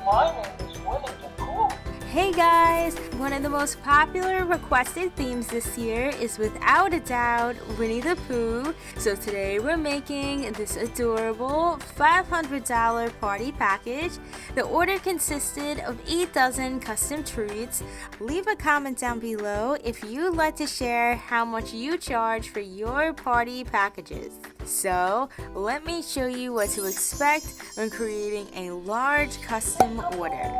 My name is Winnie the Pooh. Hey guys! One of the most popular requested themes this year is without a doubt Winnie the Pooh. So today we're making this adorable $500 party package. The order consisted of 8 dozen custom treats. Leave a comment down below if you'd like to share how much you charge for your party packages. So let me show you what to expect when creating a large custom order.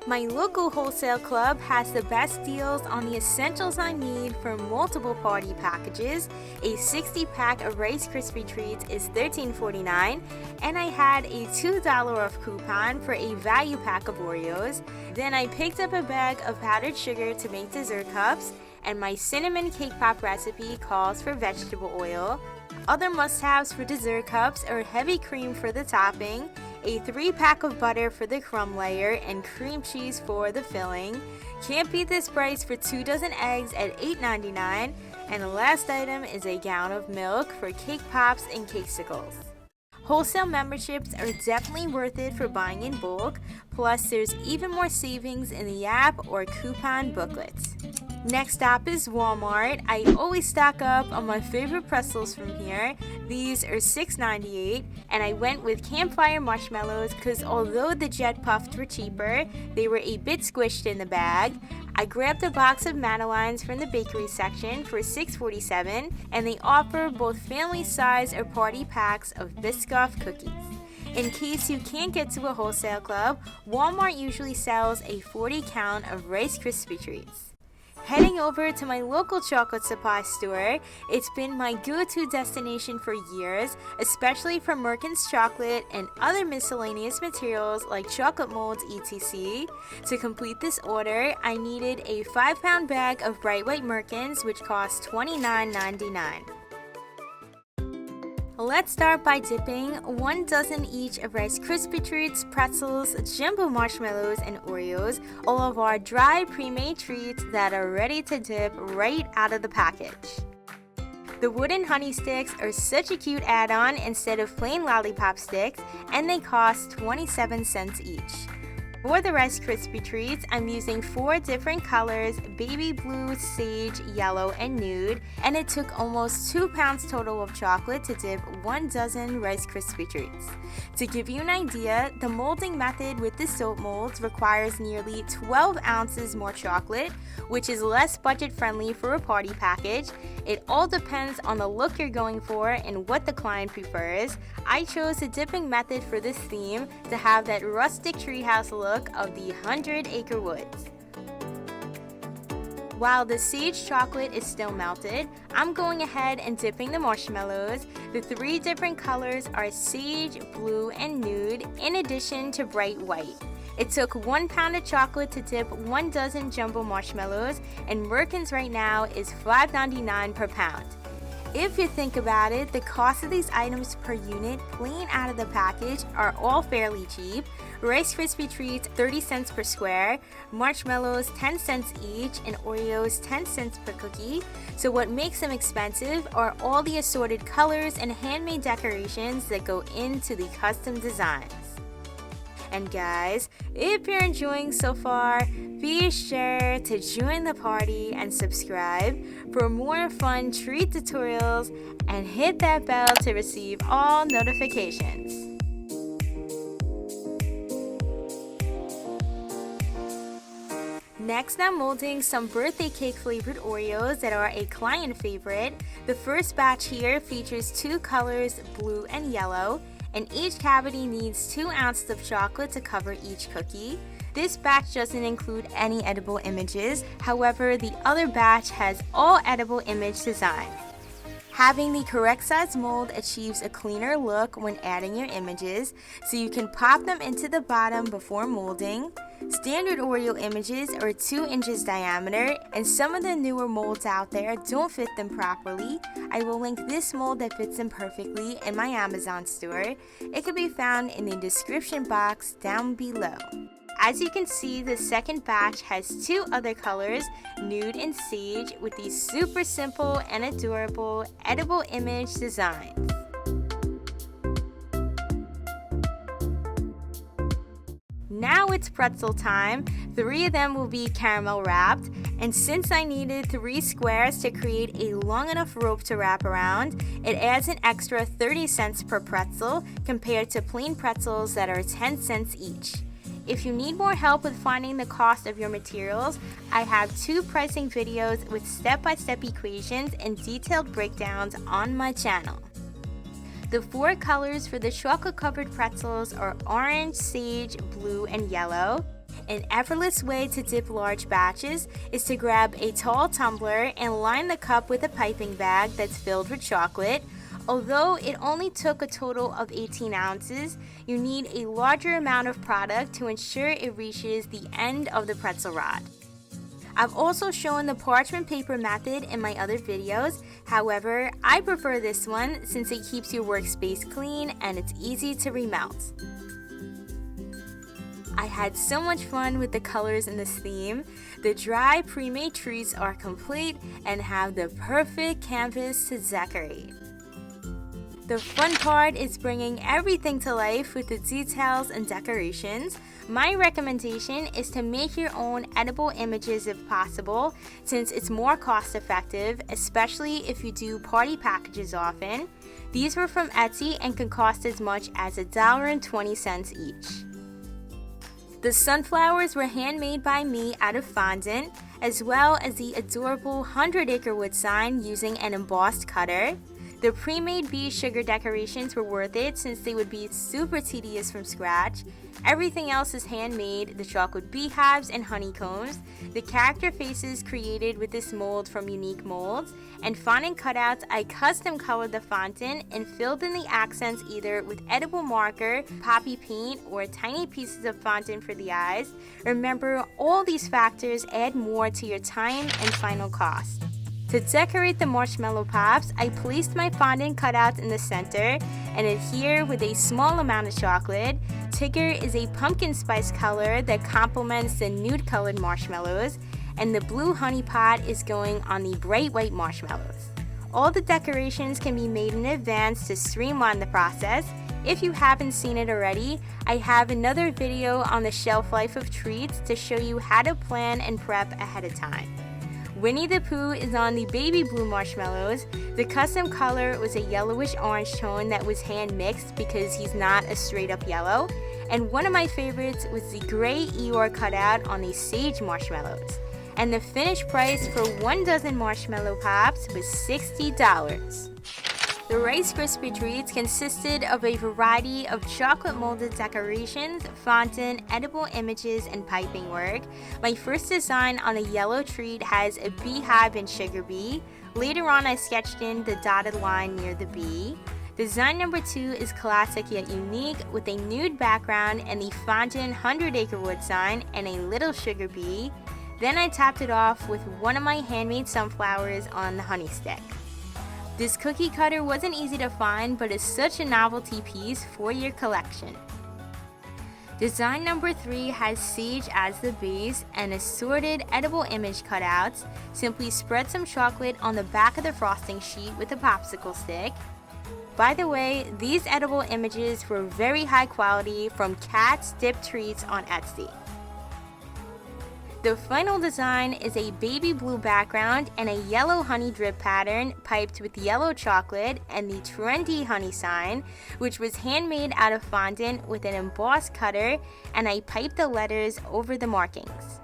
My local wholesale club has the best deals on the essentials I need for multiple party packages. A 60-pack of Rice Krispy Treats is $13.49, and I had a $2 off coupon for a value pack of Oreos. Then I picked up a bag of powdered sugar to make dessert cups, and my cinnamon cake pop recipe calls for vegetable oil. Other must-haves for dessert cups are heavy cream for the topping, a 3-pack of butter for the crumb layer, and cream cheese for the filling. Can't beat this price for 2 dozen eggs at $8.99. And the last item is a gallon of milk for cake pops and Cakesicles. Wholesale memberships are definitely worth it for buying in bulk, plus there's even more savings in the app or coupon booklets. Next stop is Walmart. I always stock up on my favorite pretzels from here. These are $6.98, and I went with campfire marshmallows because although the jet puffed were cheaper, they were a bit squished in the bag. I grabbed a box of Madeleines from the bakery section for $6.47, and they offer both family size or party packs of Biscoff cookies. In case you can't get to a wholesale club, Walmart usually sells a 40 count of Rice Krispy Treats. Heading over to my local chocolate supply store, it's been my go-to destination for years, especially for Merkin's chocolate and other miscellaneous materials like chocolate molds etc. To complete this order, I needed a 5-pound bag of bright white Merkins, which cost $29.99. Let's start by dipping 1 dozen each of Rice Krispy Treats, Pretzels, Jumbo Marshmallows, and Oreos, all of our dry pre-made treats that are ready to dip right out of the package. The wooden honey sticks are such a cute add-on instead of plain lollipop sticks, and they cost 27 cents each. For the Rice Krispy Treats, I'm using 4 different colors: baby blue, sage, yellow, and nude, and it took almost 2 pounds total of chocolate to dip 1 dozen Rice Krispy Treats. To give you an idea, the molding method with the soap molds requires nearly 12 ounces more chocolate, which is less budget-friendly for a party package. It all depends on the look you're going for and what the client prefers. I chose the dipping method for this theme to have that rustic treehouse look of the 100-acre woods. While the sage chocolate is still melted, I'm going ahead and dipping the marshmallows. The 3 different colors are sage, blue, and nude, in addition to bright white. It took 1 pound of chocolate to dip 1 dozen jumbo marshmallows, and Merkin's right now is $5.99 per pound. If you think about it, the cost of these items per unit, plain out of the package, are all fairly cheap. Rice Krispy Treats 30 cents per square, marshmallows 10 cents each, and Oreos 10 cents per cookie. So what makes them expensive are all the assorted colors and handmade decorations that go into the custom designs. And guys, if you're enjoying so far, be sure to join the party and subscribe for more fun treat tutorials, and hit that bell to receive all notifications. Next, I'm molding some birthday cake flavored Oreos that are a client favorite. The first batch here features 2 colors, blue and yellow, and each cavity needs 2 ounces of chocolate to cover each cookie. This batch doesn't include any edible images, however, the other batch has all edible image design. Having the correct size mold achieves a cleaner look when adding your images, so you can pop them into the bottom before molding. Standard Oreo images are 2 inches diameter, and some of the newer molds out there don't fit them properly. I will link this mold that fits them perfectly in my Amazon store. It can be found in the description box down below. As you can see, the second batch has 2 other colors, nude and sage, with these super simple and adorable edible image designs. Now it's pretzel time. 3 of them will be caramel wrapped, and since I needed 3 squares to create a long enough rope to wrap around, it adds an extra 30 cents per pretzel compared to plain pretzels that are 10 cents each. If you need more help with finding the cost of your materials, I have 2 pricing videos with step-by-step equations and detailed breakdowns on my channel. The 4 colors for the chocolate-covered pretzels are orange, sage, blue, and yellow. An effortless way to dip large batches is to grab a tall tumbler and line the cup with a piping bag that's filled with chocolate. Although it only took a total of 18 ounces, you need a larger amount of product to ensure it reaches the end of the pretzel rod. I've also shown the parchment paper method in my other videos. However, I prefer this one since it keeps your workspace clean and it's easy to remelt. I had so much fun with the colors in this theme. The dry pre-made treats are complete and have the perfect canvas to decorate. The fun part is bringing everything to life with the details and decorations. My recommendation is to make your own edible images if possible, since it's more cost effective, especially if you do party packages often. These were from Etsy and can cost as much as $1.20 each. The sunflowers were handmade by me out of fondant, as well as the adorable 100-acre wood sign using an embossed cutter. The pre-made bee sugar decorations were worth it since they would be super tedious from scratch. Everything else is handmade, the chocolate beehives and honeycombs, the character faces created with this mold from unique molds, and fondant cutouts. I custom colored the fondant and filled in the accents either with edible marker, poppy paint, or tiny pieces of fondant for the eyes. Remember, all these factors add more to your time and final cost. To decorate the Marshmallow Pops, I placed my fondant cutouts in the center and adhere with a small amount of chocolate. Tigger is a pumpkin spice color that complements the nude colored marshmallows, and the blue honey pot is going on the bright white marshmallows. All the decorations can be made in advance to streamline the process. If you haven't seen it already, I have another video on the shelf life of treats to show you how to plan and prep ahead of time. Winnie the Pooh is on the baby blue marshmallows. The custom color was a yellowish orange tone that was hand mixed because he's not a straight up yellow. And one of my favorites was the gray Eeyore cutout on these sage marshmallows. And the finished price for 1 dozen Marshmallow Pops was $60. The Rice Krispy Treats consisted of a variety of chocolate molded decorations, fondant, edible images, and piping work. My first design on the yellow treat has a beehive and sugar bee. Later on, I sketched in the dotted line near the bee. Design number 2 is classic yet unique with a nude background and the fondant 100-acre wood sign and a little sugar bee. Then I topped it off with one of my handmade sunflowers on the honey stick. This cookie cutter wasn't easy to find, but is such a novelty piece for your collection. Design number 3 has sage as the base and assorted edible image cutouts. Simply spread some chocolate on the back of the frosting sheet with a popsicle stick. By the way, these edible images were very high quality from Cat's Dip Treats on Etsy. The final design is a baby blue background and a yellow honey drip pattern piped with yellow chocolate and the trendy honey sign, which was handmade out of fondant with an embossed cutter, and I piped the letters over the markings.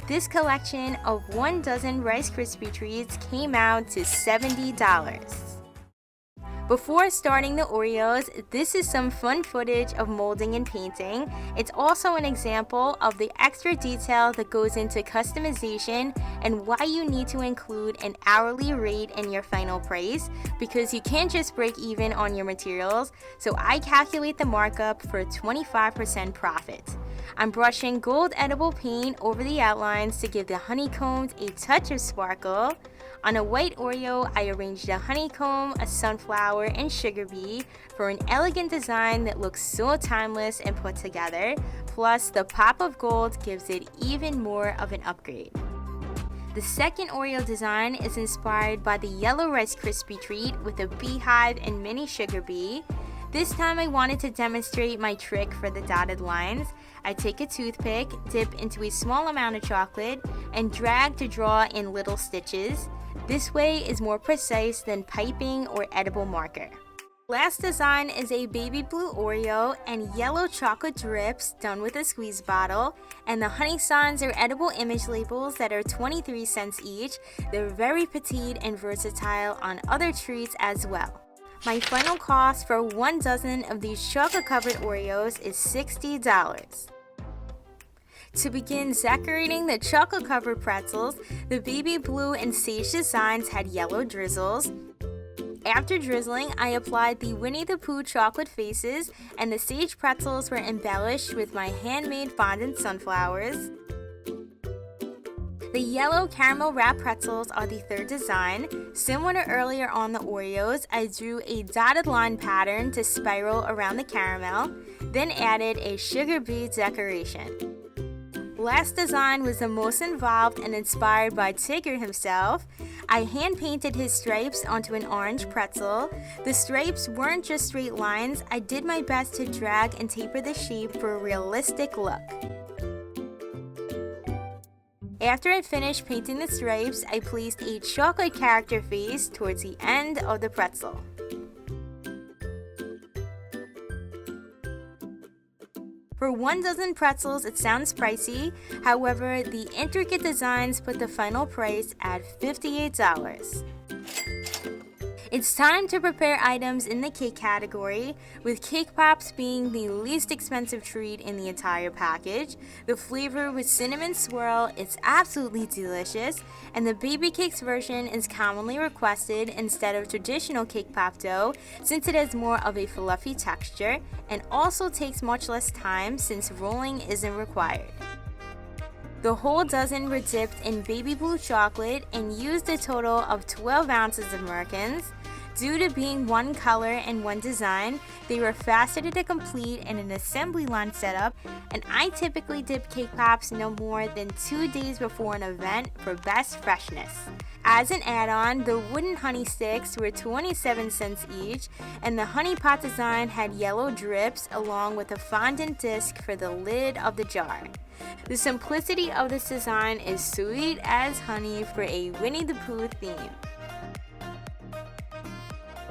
This collection of 1 dozen Rice Krispy Treats came out to $70. Before starting the Oreos, this is some fun footage of molding and painting. It's also an example of the extra detail that goes into customization and why you need to include an hourly rate in your final price, because you can't just break even on your materials, so I calculate the markup for a 25% profit. I'm brushing gold edible paint over the outlines to give the honeycombs a touch of sparkle. On a white Oreo, I arranged a honeycomb, a sunflower, and sugar bee for an elegant design that looks so timeless and put together. Plus, the pop of gold gives it even more of an upgrade. The second Oreo design is inspired by the yellow Rice Krispie treat with a beehive and mini sugar bee. This time I wanted to demonstrate my trick for the dotted lines. I take a toothpick, dip into a small amount of chocolate, and drag to draw in little stitches. This way is more precise than piping or edible marker. Last design is a baby blue Oreo and yellow chocolate drips done with a squeeze bottle, and the honey signs are edible image labels that are 23 cents each. They're very petite and versatile on other treats as well. My final cost for 1 dozen of these chocolate covered Oreos is $60. To begin decorating the chocolate covered pretzels, the baby blue and sage designs had yellow drizzles. After drizzling, I applied the Winnie the Pooh chocolate faces, and the sage pretzels were embellished with my handmade fondant sunflowers. The yellow caramel wrap pretzels are the third design. Similar to earlier on the Oreos, I drew a dotted line pattern to spiral around the caramel, then added a sugar bead decoration. Last design was the most involved and inspired by Tigger himself. I hand painted his stripes onto an orange pretzel. The stripes weren't just straight lines, I did my best to drag and taper the shape for a realistic look. After I finished painting the stripes, I placed a chocolate character face towards the end of the pretzel. For 1 dozen pretzels, it sounds pricey. However, the intricate designs put the final price at $58. It's time to prepare items in the cake category, with Cake Pops being the least expensive treat in the entire package. The flavor with cinnamon swirl is absolutely delicious, and the baby cakes version is commonly requested instead of traditional cake pop dough since it has more of a fluffy texture and also takes much less time since rolling isn't required. The whole dozen were dipped in baby blue chocolate and used a total of 12 ounces of merkins. Due to being one color and one design, they were faster to complete in an assembly line setup, and I typically dip cake pops no more than 2 days before an event for best freshness. As an add-on, the wooden honey sticks were 27 cents each, and the honey pot design had yellow drips along with a fondant disc for the lid of the jar. The simplicity of this design is sweet as honey for a Winnie the Pooh theme.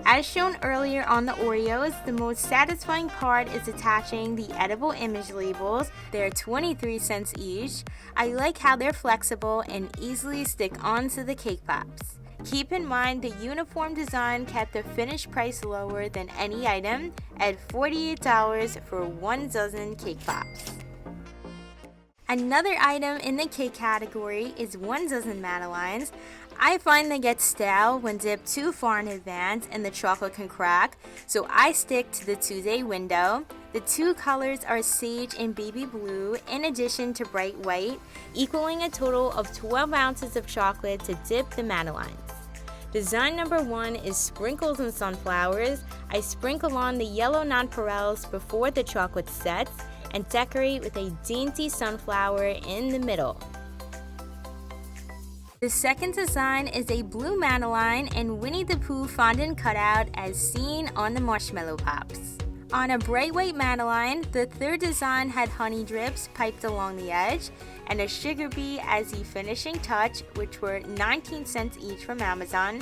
As shown earlier on the Oreos, the most satisfying part is attaching the edible image labels. They're 23 cents each. I like how they're flexible and easily stick onto the cake pops. Keep in mind the uniform design kept the finished price lower than any item at $48 for 1 dozen cake pops. Another item in the cake category is 1 dozen Madeleines. I find they get stale when dipped too far in advance and the chocolate can crack, so I stick to the 2-day window. The 2 colors are sage and baby blue in addition to bright white, equaling a total of 12 ounces of chocolate to dip the Madeleines. Design number 1 is sprinkles and sunflowers. I sprinkle on the yellow nonpareils before the chocolate sets and decorate with a dainty sunflower in the middle. The second design is a blue Madeleine and Winnie the Pooh fondant cutout as seen on the Marshmallow Pops. On a bright white Madeleine, the third design had honey drips piped along the edge and a sugar bee as the finishing touch, which were 19 cents each from Amazon.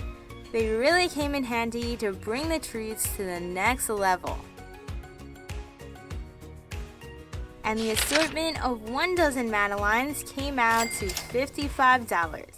They really came in handy to bring the treats to the next level. And the assortment of 1 dozen Madeleines came out to $55.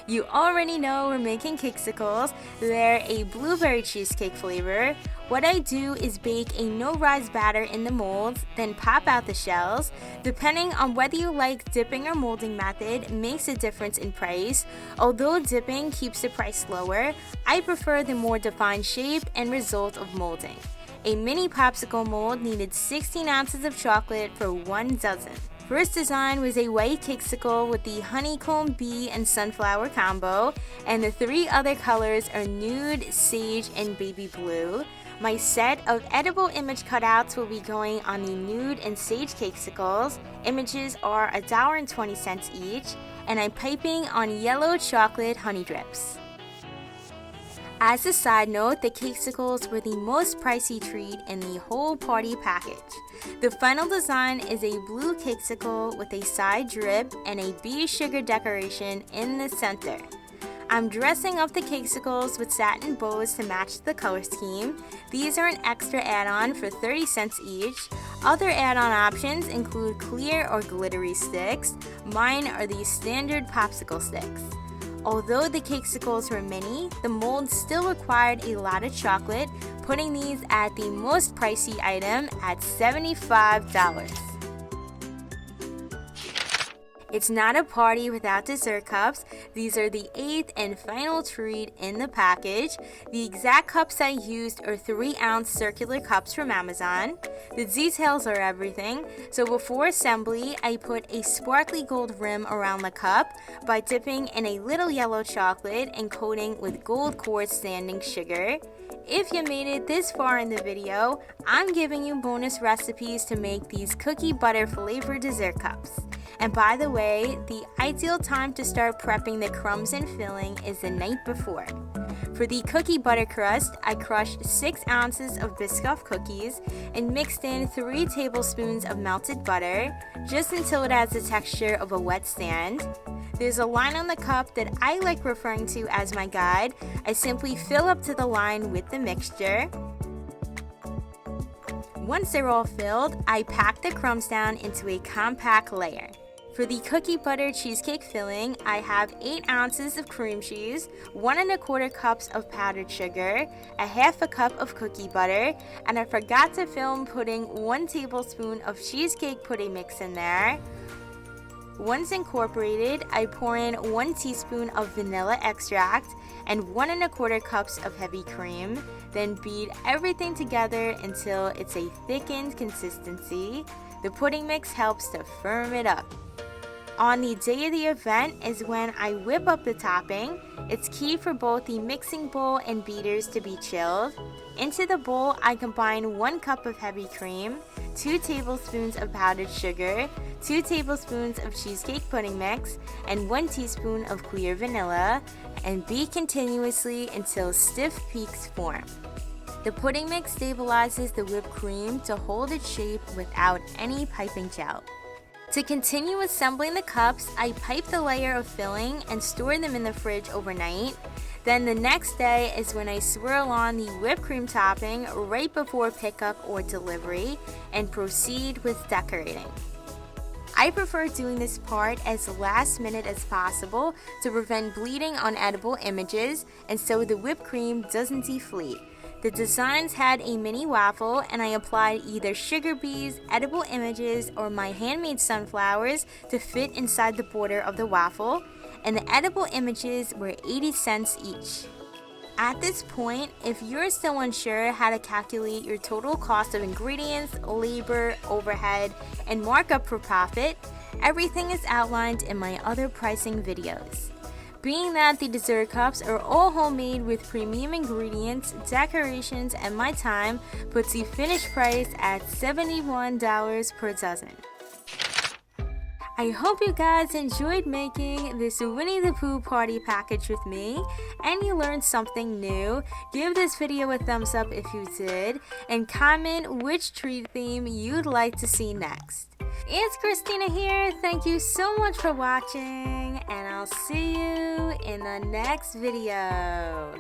You already know we're making Cakesicles. They're a blueberry cheesecake flavor. What I do is bake a no-rise batter in the molds, then pop out the shells. Depending on whether you like dipping or molding method makes a difference in price. Although dipping keeps the price lower, I prefer the more defined shape and result of molding. A mini popsicle mold needed 16 ounces of chocolate for 1 dozen. First design was a white cakesicle with the honeycomb bee and sunflower combo, and the 3 other colors are nude, sage, and baby blue. My set of edible image cutouts will be going on the nude and sage cakesicles. Images are $1.20 each, and I'm piping on yellow chocolate honey drips. As a side note, the Cakesicles were the most pricey treat in the whole party package. The final design is a blue Cakesicle with a side drip and a bee sugar decoration in the center. I'm dressing up the Cakesicles with satin bows to match the color scheme. These are an extra add-on for 30 cents each. Other add-on options include clear or glittery sticks. Mine are the standard popsicle sticks. Although the Cakesicles were mini, the mold still required a lot of chocolate, putting these at the most pricey item at $75. It's not a party without dessert cups. These are the 8th and final treat in the package. The exact cups I used are 3-ounce circular cups from Amazon. The details are everything. So before assembly, I put a sparkly gold rim around the cup by dipping in a little yellow chocolate and coating with gold quartz standing sugar. If you made it this far in the video, I'm giving you bonus recipes to make these cookie butter flavored dessert cups. And by the way, the ideal time to start prepping the crumbs and filling is the night before. For the cookie butter crust, I crushed 6 ounces of Biscoff cookies and mixed in 3 tablespoons of melted butter, just until it has the texture of a wet sand. There's a line on the cup that I like referring to as my guide. I simply fill up to the line with the mixture. Once they're all filled, I pack the crumbs down into a compact layer. For the cookie butter cheesecake filling, I have 8 ounces of cream cheese, 1 1/4 cups of powdered sugar, a half a cup of cookie butter, and I forgot to film putting 1 tablespoon of cheesecake pudding mix in there. Once incorporated, I pour in 1 teaspoon of vanilla extract and 1 1/4 cups of heavy cream. Then beat everything together until it's a thickened consistency. The pudding mix helps to firm it up. On the day of the event is when I whip up the topping. It's key for both the mixing bowl and beaters to be chilled. Into the bowl, I combine 1 cup of heavy cream, 2 tablespoons of powdered sugar, 2 tablespoons of cheesecake pudding mix, and 1 teaspoon of clear vanilla, and beat continuously until stiff peaks form. The pudding mix stabilizes the whipped cream to hold its shape without any piping gel. To continue assembling the cups, I pipe the layer of filling and store them in the fridge overnight. Then the next day is when I swirl on the whipped cream topping right before pickup or delivery and proceed with decorating. I prefer doing this part as last minute as possible to prevent bleeding on edible images and so the whipped cream doesn't deflate. The designs had a mini waffle and I applied either sugar bees, edible images, or my handmade sunflowers to fit inside the border of the waffle, and the edible images were 80 cents each. At this point, if you're still unsure how to calculate your total cost of ingredients, labor, overhead, and markup for profit, everything is outlined in my other pricing videos. Being that the dessert cups are all homemade with premium ingredients, decorations, and my time puts the finished price at $71 per dozen. I hope you guys enjoyed making this Winnie the Pooh party package with me and you learned something new. Give this video a thumbs up if you did and comment which treat theme you'd like to see next. It's Christina here. Thank you so much for watching and I'll see you in the next video.